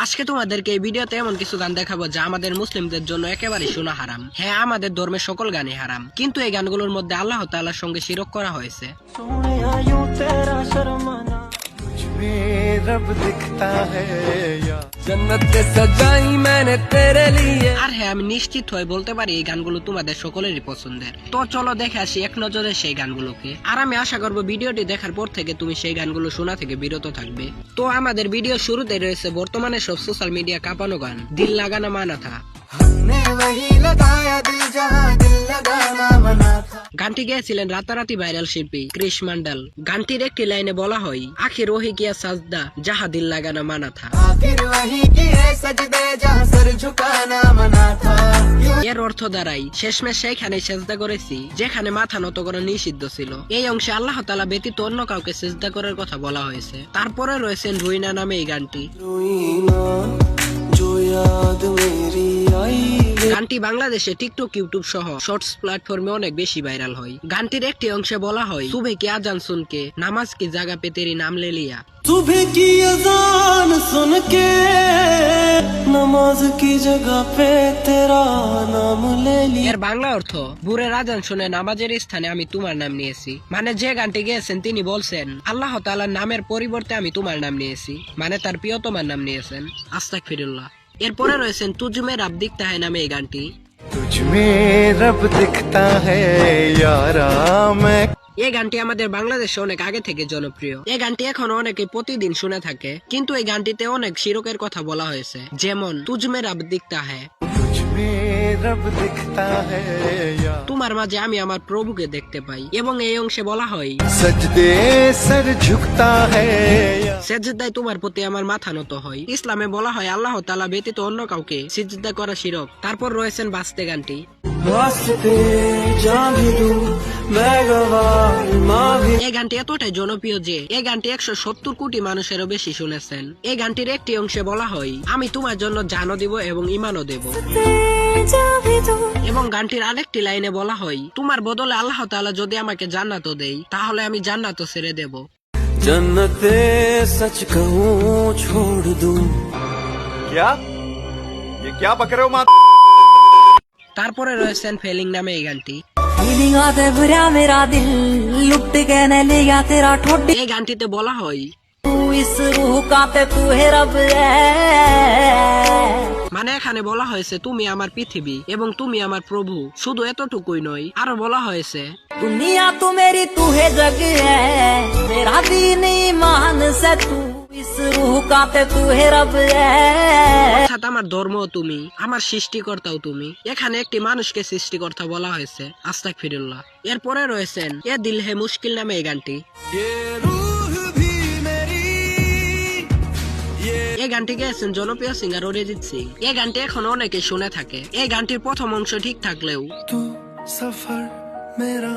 আজকে তোমাদেরকে এই ভিডিওতে এমন কিছু গান দেখাবো যা আমাদের মুসলিমদের জন্য একেবারে শোনা হারাম। হ্যাঁ, আমাদের ধর্মের সকল গানই হারাম, কিন্তু এই গানগুলোর মধ্যে আল্লাহ তাআলার সঙ্গে শিরক করা হয়েছে। আর হ্যাঁ, আমি নিশ্চিত হয়ে বলতে পারি এই গানগুলো তোমাদের সকলেরই পছন্দের। তো চলো দেখে আসি এক নজরে সেই গানগুলোকে। আর আমি আশা করবো ভিডিওটি দেখার পর থেকে তুমি সেই গানগুলো শোনা থেকে বিরত থাকবে। তো আমাদের ভিডিও শুরুতে রয়েছে বর্তমানে সব সোশ্যাল মিডিয়া কাঁপানো গান দিল লাগানা মানা থা। গানটি গেয়েছিলেন রাতারাতি ভাইরাল শিল্পী ক্রিশ মন্ডল। গানটির একটি লাইনে বলা হয়, আখির ওহি কিয়া সাজদা যাহা দিল লাগানা মানা থা। এর অর্থ দাঁড়াই, শেষমেশ সেইখানে সেজদা করেছি যেখানে মাথা নত করা নিষিদ্ধ ছিল। এই অংশে আল্লাহ তাআলা ব্যতীত অন্য কাউকে সেজদা করার কথা বলা হয়েছে। তারপরে রয়েছেন রুইনা নামে এই গানটি। গানটি বাংলাদেশে টিকটক, ইউটিউব সহ শর্টস প্ল্যাটফর্মে অনেক বেশি ভাইরাল হয়। গানটির একটি অংশে বলা হয়, সুবে কি আজান শুনকে নামাজ কি জায়গা পে তেরি নাম লে লিয়া। सुबह की अजान सुन के नमाज की जगह पे तेरा नाम ले लिया। এর বাংলা অর্থ, ভোরের আজান শুনে নামাজের স্থানে আমি তোমার নাম নিয়েছি। মানে যে গানটি গেয়েছেন তিনি বলছেন, আল্লাহ তাআলার নামের পরিবর্তে আমি তোমার নাম নিয়েছি, মানে তার প্রিয়তমার নাম নিয়েছেন। আস্তাগফিরুল্লাহ। এরপরে রয়েছেন তুজমে রব দিখতা হ্যায় নামে এই গানটি। तुझमें रब दिखता है यारा मैं। এই গানটি আমাদের বাংলাদেশে অনেক আগে থেকে জনপ্রিয়। এই গানটি এখনো অনেকে প্রতিদিন শুনে থাকে, কিন্তু এই গানটিতে অনেক শিরকের কথা বলা হয়েছে, যেমন তুজমে রব দিখতা হ্যায়, तुझमें रब दिखता है यार। তোমার মাঝে আমি আমার প্রভুকে দেখতে পাই। এবং এই অংশে বলা হয়, सजदे सर झुकता है यार। সেজদায় তোমার প্রতি আমার মাথা নত হয়। ইসলামে বলা হয় আল্লাহ তাআলা ব্যতীত অন্য কাউকে সিজদা করা শিরক। তারপর রয়েছেন বাস্তে গানটি। वास्ते जान भी दूं मैं गवाह मां भी। এই গানটি এতটাই জনপ্রিয় যে এই গানটি 170 কোটি মানুষেরও বেশি শুনেছেন। এই গানটির একটি অংশে বলা হয়, আমি তোমার জন্য জানও দিব এবং ঈমানও দেব। এবং গানটির আরেকটি লাইনে বলা হয়, তোমার বদলে আল্লাহ তাআলা যদি আমাকে জান্নাতও দেয় তাহলে আমি জান্নাতও ছেড়ে দেব। जन्नते सच कहूँ छोड़ दूं। क्या ये क्या बक रहे हो माँ? তারপরে রয়েছেন ফেলিং নামে এই গানটি। फीलिंगा ते भरा मेरा दिल लुट के न लिया तेरा ठोडी। এই গানটিতে বলা হয়, तू इस रूह का ते तू है रब है। মানে এখানে বলা হয়েছে তুমি আমার পৃথিবী এবং তুমি আমার প্রভু। শুধু এতটুকুই নয়, আরো বলা হয়েছে, दुनिया तू मेरी तू है जग है। तेरा दीन ईमान से तू इस रूह का ते तू है रब है। অর্থাৎ আমার ধর্ম তুমি, আমার সৃষ্টিকর্তাও তুমি। এখানে একটি মানুষকে সৃষ্টিকর্তা বলা হয়েছে। আস্তাগফিরুল্লাহ। এরপরে রয়েছেন এ দিল হে মুশকিল নামে এই গানটি। এই গানটি গেয়েছেন জনপ্রিয় সিঙ্গার অরিজিৎ সিং। এই গানটি এখন অনেকে শুনে থাকে। এই গানটির প্রথম অংশ ঠিক থাকলেও तू सफर मेरा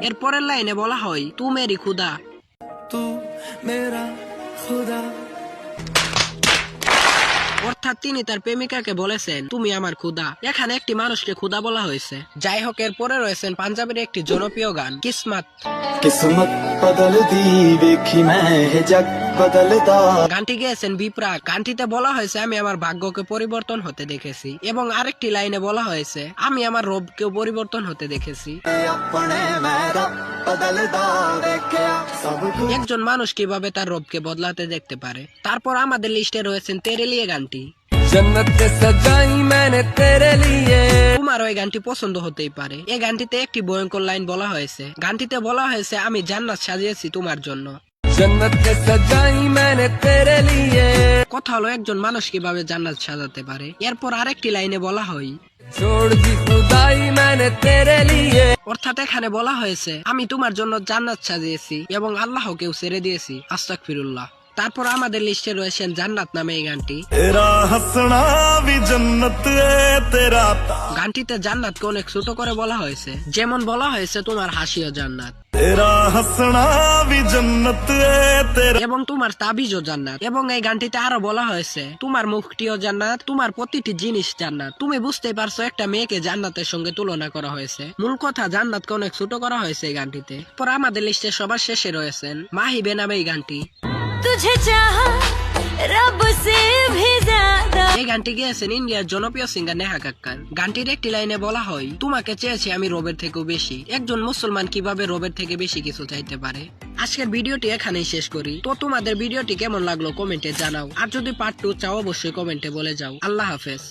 এর পরের লাইনে বলা হয়, তু মেরি খুদা। तू मेरा खुदा। অর্থাৎ তিনি তার প্রেমিকাকে বলেছেন, তুমি আমার খুদা। এখানে একটি মানুষকে খুদা বলা হয়েছে। যাই হোক, এর পরে রয়েছেন পাঞ্জাবের একটি জনপ্রিয় গান কিসমত। किस्मत बदल दी देखी मैं है जग बदलदा। গানটি গেয়েছেন বিপ্রা। গানটিতে বলা হয়েছে, আমি আমার ভাগ্যকে পরিবর্তন হতে দেখেছি। এবং আরেকটি লাইনে বলা হয়েছে, আমি আমার রবকেও পরিবর্তন হতে দেখেছি। अपने मेरा बदलदा देखया सब कुछ। একজন মানুষ কিভাবে তার রবকে বদলাতে দেখতে পারে। তারপর আমাদের লিস্টে রয়েছেন তেরে লিয়ে গানটি। जन्नत सजाई मैंने तेरे लिए। তোমার ওই গানটি পছন্দ হতেই পারে। এই গানটিতে একটি ভয়ঙ্কর লাইন বলা হয়েছে। গানটিতে বলা হয়েছে, আমি জান্নাত সাজিয়েছি তোমার জন্য। जन्नत सजाई मैंने तेरे लिए। কথা হলো একজন মানুষ কিভাবে জান্নাত সাজাতে পারে। এরপর আরেকটি লাইনে বলা হয়, छोड़ दी खुदाई मैंने तेरे लिए। অর্থাৎ এখানে বলা হয়েছে, আমি তোমার জন্য জান্নাত সাজিয়েছি এবং আল্লাহকেও ছেড়ে দিয়েছি। আস্তাগফিরুল্লাহ। তারপর আমাদের লিস্টে রয়েছেন জান্নাত নামে এই গানটি। तेरा हंसना भी जन्नत है तेरा। গানটিতে জান্নাতকে অনেক ছোট করে বলা হয়েছে, যেমন বলা হয়েছে তোমার হাসিও জান্নাত तेरा हंसना भी जन्नत है तेरा। এবং তোমার তাবিজও জান্নাত। এবং এই গানটিতে আরো বলা হয়েছে, তোমার মুখটিও জান্নাত, তোমার প্রতিটি জিনিস জান্নাত। তুমি বুঝতে পারছো একটা মেয়েকে জান্নাতের সঙ্গে তুলনা করা হয়েছে। মূল কথা, জান্নাতকে অনেক ছোট করা হয়েছে এই গানটিতে। পর আমাদের লিস্টে সবার শেষে রয়েছেন মাহিবে নামে এই গানটি। तुझे चाहा रब से এই গানটি গেয়েছেন ইন্ডিয়ার জনপ্রিয় সিঙ্গার নেহা কাক্কার। গানটির একটি লাইনে বলা হয়, তোমাকে চেয়েছি আমি রবের থেকেও বেশি। একজন মুসলমান কিভাবে রবের থেকে বেশি কিছু চাইতে পারে। আজকের ভিডিওটি এখানেই শেষ করি। তো তোমাদের ভিডিওটি কেমন লাগলো কমেন্টে জানাও, আর যদি পার্ট 2 চাও অবশ্যই কমেন্টে বলে যাও। আল্লাহ হাফেজ।